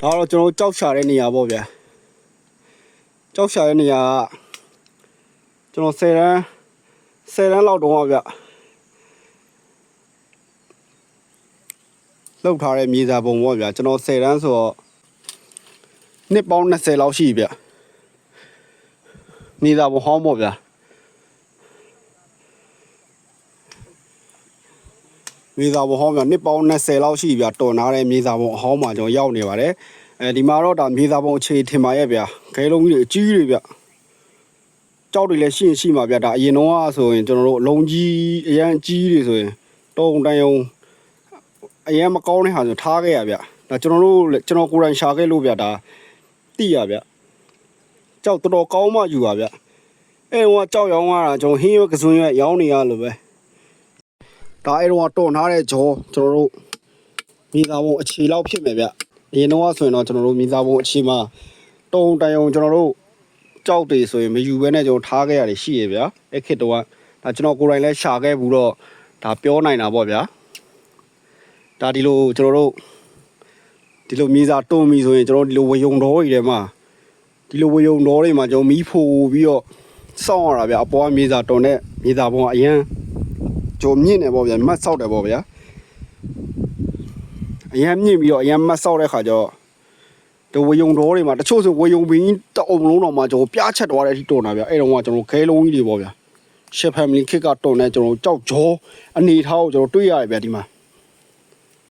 တော့ကျွန်တော်ကြောက်ရှာတဲ့နေရာပေါ့ဗျာကြောက်ရှာတဲ့နေရာကကျွန်တော်10တန်းလောက်တုန်းကဗျလောက်ထားတဲ့မြေစာပုံပေါ့ဗျာကျွန်တော်10တန်းဆိုတော့နှစ်ပေါင်း20လောက်ရှိဗျမြေစာပုံဟောင်းပေါ့ဗျာမြေစာပုံဟောင်းဗျာနှစ်ပေါင်း20လောက်ရှိဗျတော်နာတဲ့မြေစာပုံအဟောင်းမှာကျွန်တော်ရောက်နေပါတယ်ဒီမှာတော့ဒါမြေစာပုံအခြေထင်ပါရဲ့ဗျာခဲလုံးကြီးတွေအကြီးတွေဗျကြောက်တွေလည်းရှိမှာဗျာဒါအရင်တော့ဆိုရင်ကျွန်တော်တို့အလုံးကြီးအရန်ကြီးတွေဆိုရင်တုံတန်ယုံအရင်မကောင်းတဲ့ဟာဆိုထားခဲ့ရဗျဒါကျွန်တော်ကိုယ်တိုင်ရှာခဲ့လို့ဗျဒါတိရဗျကြောက်တော်ကောင်းမှယူပါဗျအဲ့တော့ကြောက်ရောင်းရတာကျွန်တော်ဟင်းရွက်ကစွန်းရွက်ရောင်းနေရလို့ပဲဒါအဲ့တော့တော်နာတဲ့ဂျောကျွန်တော်တို့မိသားစုအခြေလောက်ဖြစ်မယ်ဗျအရင်တော့ဆိုရင်တော့ကျွန်တော်တို့မိသားစုအခြေမှာတုံတန်ယုံကျွန်တော်တို့ကြောက်တွေဆိုရင်မယူဘဲနဲ့ကျွန်တော်ထားခဲ့ရတယ်ရှိရဗျအဲ့ခေတ်တော့ဒါကျွန်တော်ကိုယ်တိုင်လဲရှာခဲ့ဘူးတော့ဒါပြောနိုင်တာပေါ့ဗျာဒါဒီလိုကျွန်တော်တို့ဒီလိုမြေစာတွန်းပြီဆိုရင်ကျွန်တော်ဒီလိုဝယုံတော်တွေထဲမှာဒီလိုဝယုံတော်တွေမှာကျွန်တော်မီးဖိုးပြီးတော့စောင့်ရတာဗျအပေါ်ကမြေစာတွန်းတဲ့မြေစာပုံကအရင်ကြုံမြင့်နေပေါ့ဗျာမတ်ဆောက်တယ်ပေါ့ဗျာအရင်မြင့်ပြီးတော့အရင်မတ်ဆောက်တဲ့ခါကျတော့ဒီဝယုံတော်တွေမှာတချို့ဆိုဝယုံပင်တအုံလုံးတော်မှာကျွန်တော်ပြားချက်သွားတဲ့အထိတွန်းတာဗျအဲ့တော့ကကျွန်တော်ခဲလုံးကြီးတွေပေါ့ဗျာရှစ်ဖမ်မီခစ်ကတွန်းနေကျွန်တော်ကြောက်ကြောအနေထားကိုကျွန်တော်တွေ့ရတယ်ဗျဒီမှာ